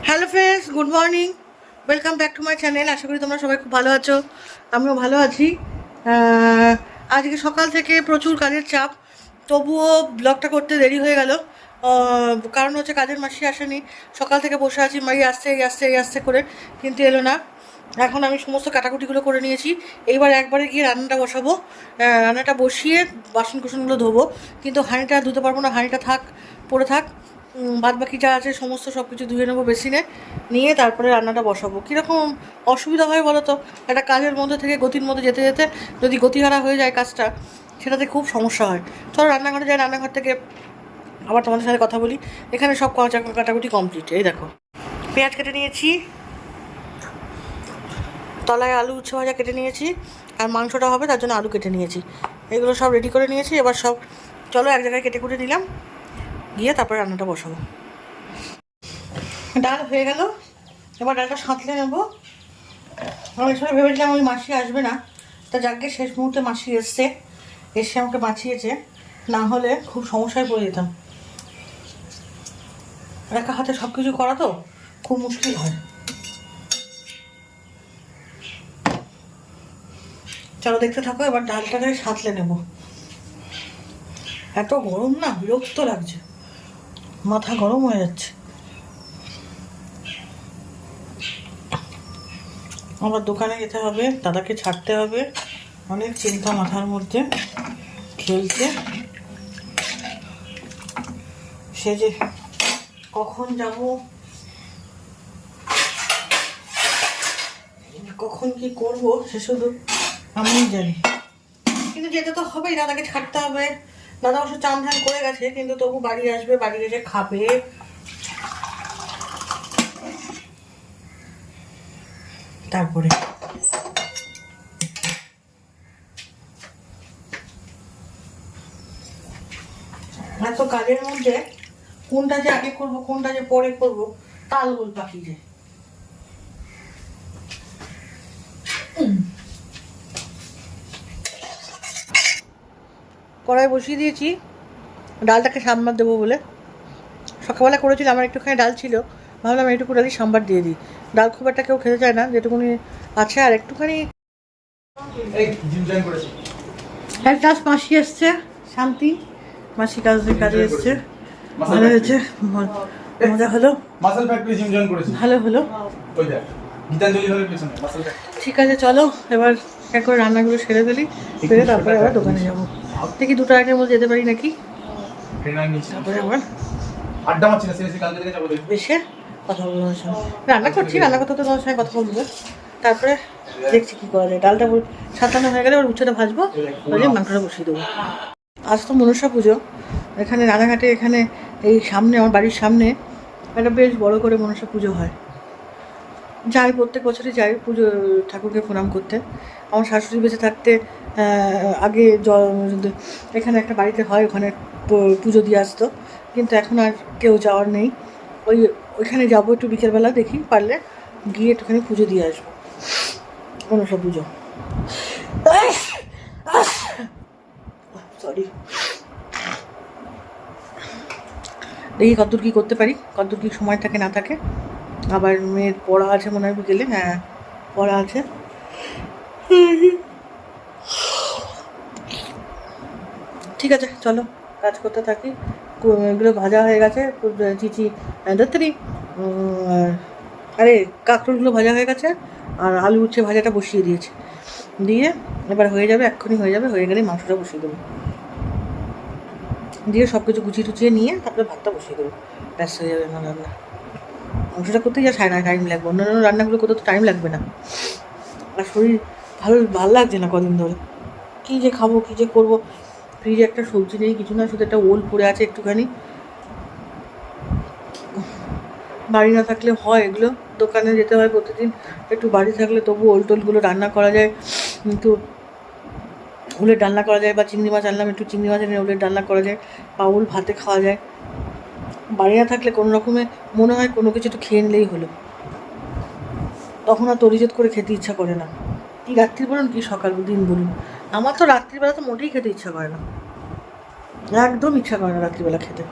Hello friends, good morning, welcome back to my channel. আশা করি তোমরা সবাই খুব ভালো আছো, আমিও ভালো আছি। আজকে সকাল থেকে প্রচুর কাজের চাপ, তবুও ব্লগটা করতে দেরি হয়ে গেল। কারণ হচ্ছে কাজের মাসি আসেনি, সকাল থেকে বসে আছি মাই আসছে এই আসছে এই আসছে করে, কিন্তু এলো না। এখন আমি সমস্ত কাটাকুটিগুলো করে নিয়েছি, এইবার একবারে গিয়ে রান্নাটা বসাবো। রান্নাটা বসিয়ে বাসন কুসনগুলো ধোবো, কিন্তু হাঁড়িটা ধুতে পারবো না, হাঁড়িটা থাক পড়ে থাক। বাদ বাকি যা আছে সমস্ত সব কিছু ধুয়ে নেবো বেসিনে, নিয়ে তারপরে রান্নাটা বসাবো। কীরকম অসুবিধা হয় বলো তো, একটা কাজের মধ্যে থেকে গতির মধ্যে যেতে যেতে যদি গতিহারা হয়ে যায় কাজটা, সেটাতে খুব সমস্যা হয়। চলো রান্নাঘরে যাই, রান্নাঘর থেকে আবার তোমাদের সাথে কথা বলি। এখানে সব কাটাকুটি কমপ্লিট। এই দেখো, পেঁয়াজ কেটে নিয়েছি, তলায় আলু উচ্ছে ভাজা কেটে নিয়েছি, আর মাংসটা হবে তার জন্য আলু কেটে নিয়েছি। এগুলো সব রেডি করে নিয়েছি। এবার সব চলো এক জায়গায় কেটে কুটে নিলাম, গিয়ে তারপরে রান্নাটা বসাবো। ডাল হয়ে গেল, এবার ডালটা সাঁতলে নেবো। আমি এসব ভেবেছিলাম ওই মাসি আসবে না, তা যাকে শেষ মুহূর্তে মাসি এসছে, এসে আমাকে বাঁচিয়েছে, না হলে খুব সমস্যায় পড়ে যেতাম। একা হাতে সব কিছু করা তো খুব মুশকিল হয়। চলো দেখতে থাকো, এবার ডালটাকে সাঁতলে নেব। এত গরম না, বিরক্ত লাগছে, মাথা গরম হয়ে যাচ্ছে। আবার দোকানে যেতে হবে, দাদাকে ছাড়তে হবে, অনেক চিন্তা মাথার মধ্যে খেলছে। সে যে কখন যাব, কখন কি করব, সে শুধু আমিই জানি। কিন্তু যেতে তো হবেই, দাদাকে ছাড়তে হবে। দাদা অবশ্য চান ধান করে গেছে, কিন্তু তবু বাড়ি আসবে, বাড়ি এসে খাবে, তারপরে এত কাজের মধ্যে কোনটা যে আগে করব কোনটা যে পরে করব তালগোল পাকিয়ে যায়। কড়াই বসিয়ে দিয়েছি, ডালটাকে সাম্বার দেবো বলে। সকালবেলা করেছিলাম, আমার একটুখানি ডাল ছিল, ভাবলাম একটুকু ডালি সাম্বার দিয়ে দিই। ডাল খুব একটা কেউ খেতে চায় না, যেটুকুনি আছে আর একটুখানি। এক ক্লাস মাসি এসছে, শান্তি মাসি কাজে এসছে, ভালো হয়েছে, মজা হলো, ভালো হলো। ঠিক আছে চলো, এবার এক করে রান্নাগুলো সেরে ফেলি, ফেরে তারপরে আবার দোকানে যাবো। দেখি 2টা আগের মধ্যে যেতে পারি নাকি, তারপরে আবার আড্ডা মারছি না, এসে কথা বলবো তোমার সঙ্গে। রান্না করছি, রান্না করতে তো তোমার সঙ্গে কথা বলবো, তারপরে দেখছি কী করা যায়। ডালটা সাঁতানো হয়ে গেলে ওর উচ্ছেটা ভাজবো, ভাজে মাংসটা বসিয়ে দেবো। আজ তো মনসা পুজো, এখানে রানাঘাটে, এখানে এই সামনে আমার বাড়ির সামনে একটা বেশ বড় করে মনসা পুজো হয়। যাই, প্রত্যেক বছরই যাই পুজো, ঠাকুরকে প্রণাম করতে। আমার শাশুড়ি বেঁচে থাকতে আগে এখানে একটা বাড়িতে হয়, ওখানে পুজো দিয়ে আসতো, কিন্তু এখন আর কেউ যাওয়ার নেই। ওইখানে যাবো একটু বিকেলবেলা, দেখি পারলে গিয়ে একটুখানি পুজো দিয়ে আসবো, মনসা পুজো। সরি, দেখি কতদূর কী করতে পারি, কতদূর কী সময় থাকে না থাকে। আবার মেয়ের পড়া আছে মনে হয় বিকেলে, হ্যাঁ পড়া আছে। ঠিক আছে চলো কাজ করতে থাকি। এগুলো ভাজা হয়ে গেছে, চিচি দত্তরি, আরে কাঁকরোলগুলো ভাজা হয়ে গেছে, আর আলু উচ্ছে ভাজাটা বসিয়ে দিয়েছে, দিয়ে এবার হয়ে যাবে, এক্ষুনি হয়ে যাবে, হয়ে গেলে মাংসটা বসিয়ে দেবো, দিয়ে সব কিছু গুছিয়ে টুচিয়ে নিয়ে তারপরে ভাতটা বসিয়ে দেবো, ব্যস্ত হয়ে যাবে আমার রান্না। মাংসটা করতেই যা টাইম লাগবে, অন্যান্য রান্নাগুলো করতে তো টাইম লাগবে না। আর শরীর ভালো লাগছে না কদিন ধরে, কী যে খাবো কী যে করবো। ফ্রিজে একটা সবজি নেই, কিছু না, শুধু একটা ওল পড়ে আছে একটুখানি। বাড়ি না থাকলে হয় এগুলো, দোকানে যেতে হয় প্রতিদিন, একটু বাড়ি থাকলে তবু ওল টোলগুলো রান্না করা যায়, কিন্তু ওলের ডালনা করা যায়, বা চিংড়ি মাছ আনলাম, একটু চিংড়ি মাছ এনে ওলের ডালনা করা যায়, বা ওল ভাতে খাওয়া যায়। বাড়ি না থাকলে কোনো রকমে মনে হয় কোনো কিছু একটু খেয়ে নিলেই হলো, তখন আর তরিজত করে খেতে ইচ্ছা করে না। কি রাত্রি বলুন কি সকাল দিন বলুন, আমার তো রাত্রিবেলা তো মোটেই খেতে ইচ্ছা করে না, একদম ইচ্ছা করে না রাত্রিবেলা খেতে।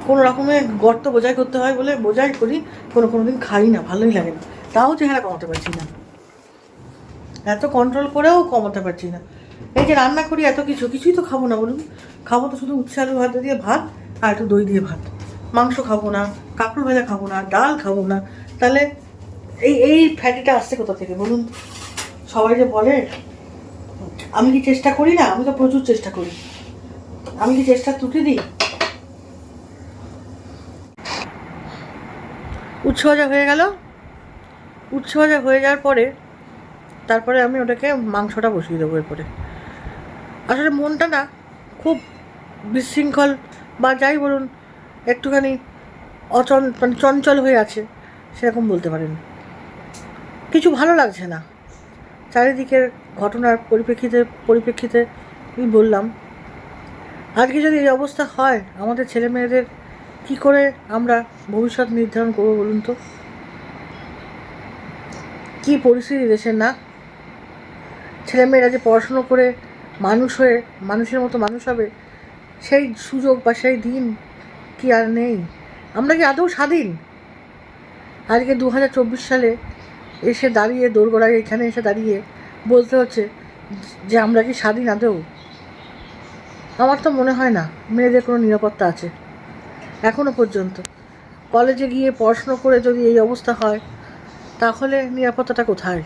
কোনো রকমের গর্ত বোঝাই করতে হয় বলে বোঝাই করি, কোনো দিন খাই না, ভালোই লাগে না। তাও চেহারা কমাতে পারছি না, এত কন্ট্রোল করেও কমাতে পারছি না। এই যে রান্না করি এত কিছুই তো খাবো না বলুন। খাবো তো শুধু উচ্ছে আলু ভাত দিয়ে ভাত আর একটু দই দিয়ে ভাত। মাংস খাবো না, কাঁকড় ভাজা খাবো না, ডাল খাবো না। তাহলে এই ফ্যাটিটা আসছে কোথা থেকে বলুন? সবাই যে বলে, আমি কি চেষ্টা করি না? আমি তো প্রচুর চেষ্টা করি। আমি কি চেষ্টা ত্রুটি দিই? উচ্ছে ভাজা হয়ে গেল। উচ্ছে ভাজা হয়ে যাওয়ার পরে তারপরে আমি ওটাকে মাংসটা বসিয়ে দেবো। এরপরে আসলে মনটা না খুব বিশৃঙ্খল বা যাই বলুন, একটুখানি মানে চঞ্চল হয়ে আছে, সেরকম বলতে পারেন। কিছু ভালো লাগছে না চারিদিকের ঘটনার পরিপ্রেক্ষিতে আমি বললাম, আজকে যদি এই অবস্থা হয়, আমাদের ছেলে মেয়েদের কী করে আমরা ভবিষ্যৎ নির্ধারণ করবো বলুন তো? কী পরিস্থিতি দেশের না? ছেলেমেয়েরা যে পড়াশুনো করে মানুষ হয়ে মানুষের মতো মানুষ হবে, সেই সুযোগ বা সেই দিন কি আর নেই? আমরা কি আদৌ স্বাধীন? আজকে 2024 সালে এসে দাঁড়িয়ে, দোরগোড়ায় এখানে এসে দাঁড়িয়ে বলতে হচ্ছে যে আমরা কি স্বাধীন আদৌ? আমার তো মনে হয় না মেয়েদের কোনো নিরাপত্তা আছে এখনো পর্যন্ত। কলেজে গিয়ে পড়াশুনো করে যদি এই অবস্থা হয়, তাহলে নিরাপত্তাটা কোথায়?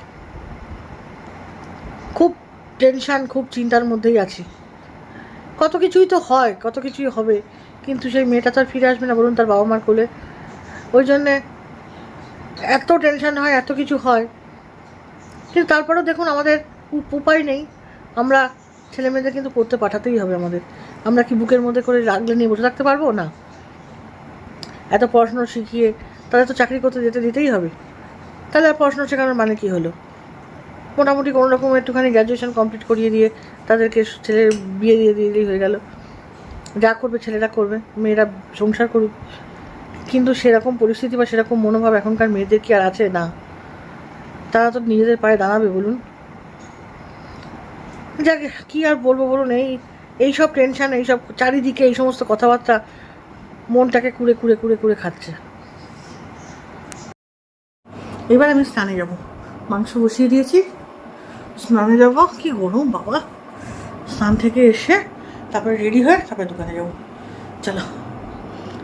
খুব টেনশান, খুব চিন্তার মধ্যেই আছি। কত কিছুই তো হয়, কত কিছুই হবে, কিন্তু সেই মেয়েটা তো আর ফিরে আসবে না বলুন তার বাবা মার কোলে। ওই জন্যে এত টেনশান হয়, এত কিছু হয়। কিন্তু তারপরেও দেখুন, আমাদের উপায় নেই। আমরা ছেলে মেয়েদের কিন্তু পড়তে পাঠাতেই হবে আমাদের। আমরা কি বুকের মধ্যে করে রাখলে নিয়ে বসে থাকতে পারবো না? এত পড়াশুনো শিখিয়ে তাদের তো চাকরি করতে যেতে দিতেই হবে। তাহলে আর পড়াশুনো শেখানোর মানে কী হলো? মোটামুটি কোনো রকম একটুখানি গ্র্যাজুয়েশন কমপ্লিট করিয়ে দিয়ে তাদেরকে ছেলের বিয়ে দিয়ে দিলেই হয়ে গেল। যা করবে ছেলেরা করবে, মেয়েরা সংসার করুক। কিন্তু সেরকম পরিস্থিতি বা সেরকম মনোভাব এখনকার মেয়েদের কি আর আছে? না, তারা তো নিজেদের পায়ে দাঁড়াবে বলুন। যাক, কী আর বলবো বলুন, এইসব টেনশান, এইসব চারিদিকে এই সমস্ত কথাবার্তা মনটাকে কুড়ে কুড়ে কুড়ে কুড়ে খাচ্ছে। এবার আমি স্নানে যাব, মাংস বসিয়ে দিয়েছি, স্নানে যাব। কি গরম বাবা! স্নান থেকে এসে তারপরে রেডি হয়ে তারপরে দোকানে যাবো। চলো,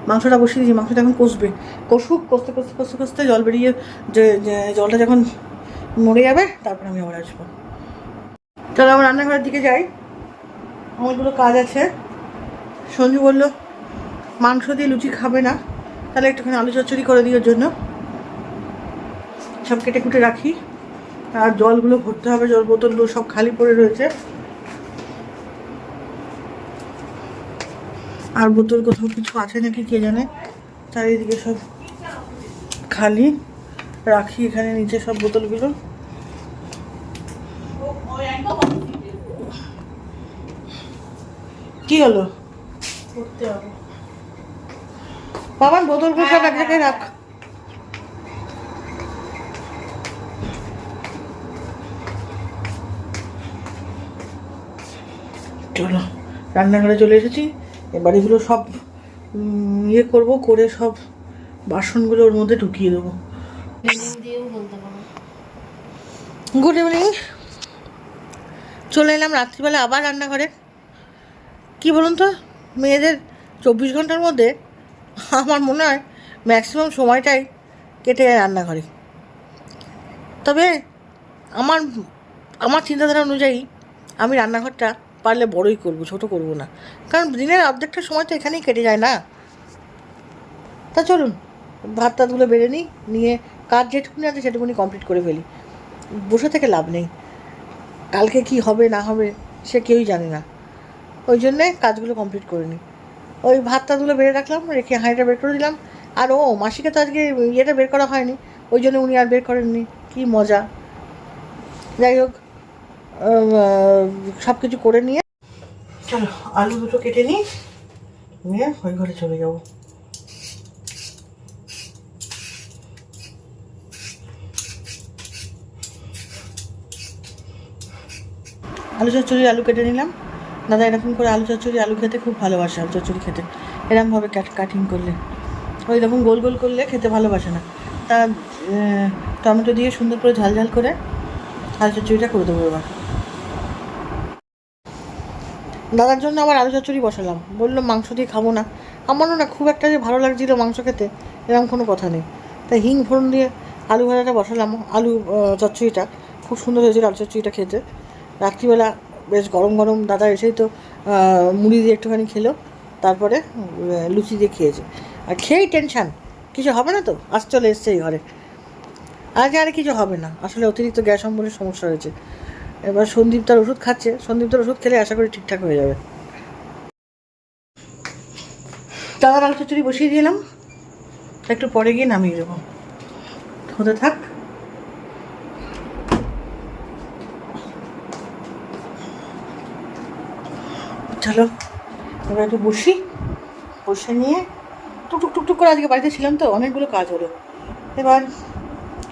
মাংসটা বসিয়ে দিয়েছি, মাংসটা এখন কষবে। কষতে জল বেরিয়ে, যে জলটা যখন মরে যাবে তারপরে আমি আবার আসবো। চলো আমার রান্নাঘরের দিকে যাই, অনেকগুলো কাজ আছে। সঞ্জু বললো মাংস দিয়ে লুচি খাবে না, তাহলে একটুখানি আলু চচ্চড়ি করে দিই ওর জন্য। সব কেটে কুটে রাখি, আর জলগুলো ভরতে হবে, জল বোতলগুলো সব খালি পড়ে রয়েছে। আর বোতল কোথাও কিছু আছে নাকি কে জানে, চারিদিকে সব খালি রাখি, এখানে নিচে সব বোতলগুলো। কি হলো? বাবা বোতলগুলো সব এক জায়গায় রাখ। চলো, রান্নাঘরে চলে এসেছি। এবার এগুলো সব করে সব বাসনগুলো ওর মধ্যে ঢুকিয়ে দেবো। Good evening. চলে এলাম রাত্রিবেলা আবার রান্নাঘরে। কি বলুন তো, মেয়েদের 24 ঘন্টার মধ্যে আমার মনে হয় ম্যাক্সিমাম সময়টাই কেটে যায় রান্নাঘরে। তবে আমার চিন্তাধারা অনুযায়ী আমি রান্নাঘরটা পারলে বড়ই করব, ছোট করব না, কারণ দিনের অর্ধেকটা সময় তো এখানেই কেটে যায় না। তা চলুন ভাত টাতগুলো বেড়ে নিয়ে কাজ যেটুকুনি আছে সেটুকুনি কমপ্লিট করে ফেলি। বসে থেকে লাভ নেই, কালকে কি হবে না হবে সে কেউই জানে না। ওই জন্যে কাজগুলো কমপ্লিট করে নিই। ওই ভাত টাতগুলো বেড়ে রাখলাম, রেখে হাঁড়িটা বের করে দিলাম। আর মাসিকে তো আজকে ইয়েটা বের করা হয়নি, ওই জন্য উনি আর বের করেননি। কি মজা! যাই হোক, সব কিছু করে নিয়ে চলো আলু দুটো কেটে নিয়ে ওই ঘরে চলে যাবো। আলু চচ্চড়ি আলু কেটে নিলাম। দাদা এরকম করে আলু চচ্চড়ি আলু খেতে খুব ভালোবাসে, আলু চচ্চড়ি খেতে। এরমভাবে কাটিং করলে, ওই রকম গোল গোল করলে খেতে ভালোবাসে না। তা টমেটো দিয়ে সুন্দর করে ঝাল ঝাল করে আলু চচ্চড়িটা করে দেবো এবার। দাদার জন্য আবার আলু চচ্চড়ি বসালাম, বললো মাংস দিয়ে খাবো না। আমারও না খুব একটা যে ভালো লাগছিল মাংস খেতে এরকম কোনো কথা নেই, তাই হিং ফোড়ন দিয়ে আলু ভাজাটা বসালাম। আলু চচ্চড়িটা খুব সুন্দর হয়েছিল, আলু চচ্চড়িটা খেতে। রাত্রিবেলা বেশ গরম গরম দাদা এসেই তো মুড়ি দিয়ে একটুখানি খেলো, তারপরে লুচি দিয়ে খেয়েছে। আর খেয়েই টেনশান, কিছু হবে না তো, আজ চলে এসছে এই ঘরে। আগে আর কিছু হবে না, আসলে অতিরিক্ত গ্যাস অম্বলের সমস্যা হয়েছে। এবার সন্দীপ তার ওষুধ খাচ্ছে, সন্দীপ তার ওষুধ খেলে আশা করি ঠিকঠাক হয়ে যাবে। দাদার আলু চচ্চড়ি বসিয়ে দিলাম, একটু পরে গিয়ে নামিয়ে দেবো, হতে থাক। চলো এবার একটু বসে নিয়ে টুকটুক টুকটুক করে, আজকে বাড়িতে ছিলাম তো অনেকগুলো কাজ হলো। এবার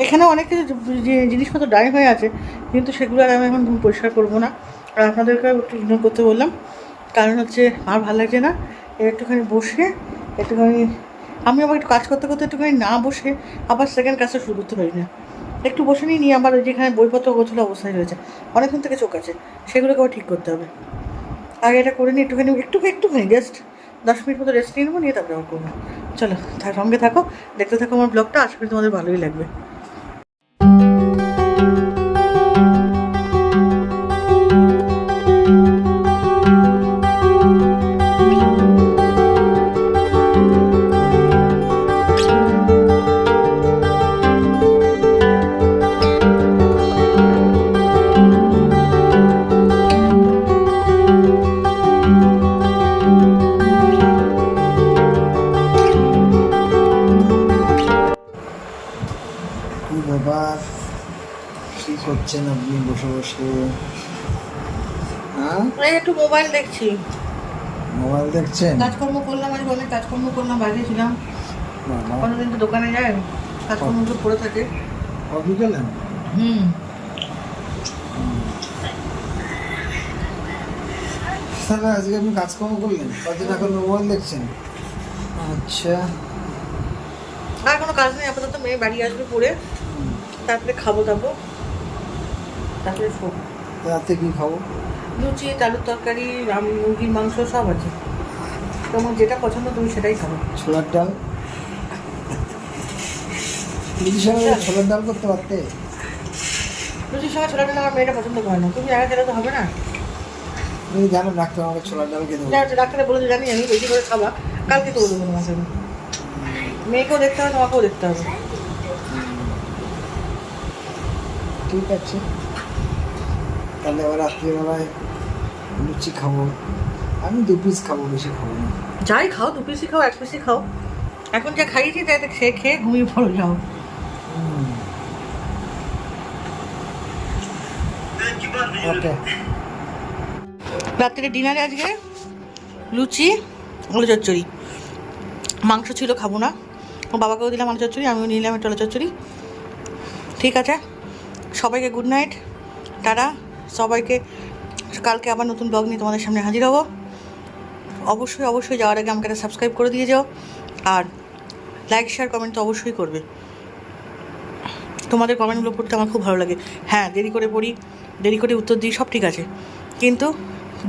এখানেও অনেক কিছু জিনিসপত্র ডাই হয়ে আছে, কিন্তু সেগুলো আর আমি এখন পরিষ্কার করবো না। আর আপনাদেরকে একটু ইগনোর করতে বললাম, কারণ হচ্ছে আমার ভালো লাগছে না। একটুখানি বসে একটুখানি আমি আবার একটু কাজ করতে করতে একটুখানি না বসে আবার সেকেন্ড কাজটা শুরু করতে পারি না। একটু বসে নিয়ে আবার ওই যেখানে বইপত্র গোছালো অবস্থায় রয়েছে, অনেকক্ষণ থেকে চোখ আছে, সেগুলোকে আবার ঠিক করতে হবে। আগে এটা করে নিই, একটুখানি জাস্ট 10 মিনিট মতো রেস্ট নিয়ে নেবো, নিয়ে তারপরে আবার করবো। চলো সঙ্গে থাকো, দেখতে থাকো আমার ব্লগটা, আশা করি তোমাদের ভালোই লাগবে। ব্যাপার কি করছেন আপনি বসে বসে? হ্যাঁ, একটু মোবাইল দেখছি। মোবাইল দেখছেন? কাজকর্ম করলাম, আজ অনেক কাজকর্ম করলাম, বাইরে ছিলাম। কোনোদিন তো দোকানে যায়, কাজকর্মগুলো পড়ে থাকে। কফি খেলেন? তাহলে আজকে আপনি কাজকর্ম করলেন, কদিন এখন মোবাইল দেখছেন? আচ্ছা, আর কোনো কাজ নেই আপাতত, মেয়ে বাড়ি আসবে পড়ে, তারপরে খাবো দাবো, তারপরে শোবো। রাতে কি খাবো? লুচি, আলুর তরকারি, মুরগির মাংস সব আছে, তোমার যেটা পছন্দ তুমি সেটাই খাবো। ছোলার ডাল, লুচির সঙ্গে ছোলার ডাল করতে পারতে? লুচির সঙ্গে ছোলার ডাল আমার মেয়েটা পছন্দ করে না, তুমি একা খেলে তো হবে না। তুমি জানো ডাক্তার আমাকে ছোলার ডাল খেতে বলে? ডাক্তারে বলেছে জানি আমি, বেশি করে খাবা, কালকে তো বলবো তোমাকে। মেয়েকেও দেখতে হবে, তোমাকেও দেখতে হবে। ঠিক আছে, তাহলে এবার রাত্রিবেলায় লুচি খাবো। আমি 2 পিস খাবো, বেশি খাবো না। যাই খাও, 2 পিসই খাও, 1 পিসই খাও, এখন যা খাইয়েছি তাই খেয়ে ঘুমিয়ে পড়ো যাও। ওকে, রাত্রে ডিনারে আজকে লুচি, আলু চচ্চড়ি, মাংস ছিল খাবো না, ও বাবাকেও দিলাম আলু চচ্চড়ি, আমিও নিলাম একটু আলু চচ্চড়ি। ঠিক আছে, সবাইকে গুড নাইট, টাটা। সবাইকে কালকে আবার নতুন ব্লগ নিয়ে তোমাদের সামনে হাজির হবো। অবশ্যই যাওয়ার আগে আমাকে একটা সাবস্ক্রাইব করে দিয়ে যাও, আর লাইক শেয়ার কমেন্ট তো অবশ্যই করবে। তোমাদের কমেন্টগুলো পড়তে আমার খুব ভালো লাগে। হ্যাঁ, দেরি করে পড়ি, দেরি করে উত্তর দিই, সব ঠিক আছে, কিন্তু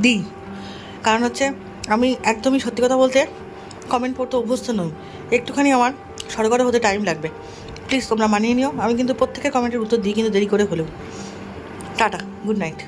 দিই, কারণ হচ্ছে আমি একদমই সত্যি কথা বলতে কমেন্ট পড়তে অভ্যস্ত নই, একটুখানি আমার সরগরে হতে টাইম লাগবে, প্লিজ তোমরা মানিয়ে নিও। আমি কিন্তু প্রত্যেকের কমেন্টের উত্তর দিই, কিন্তু দেরি করে হলেও। Tata, good night.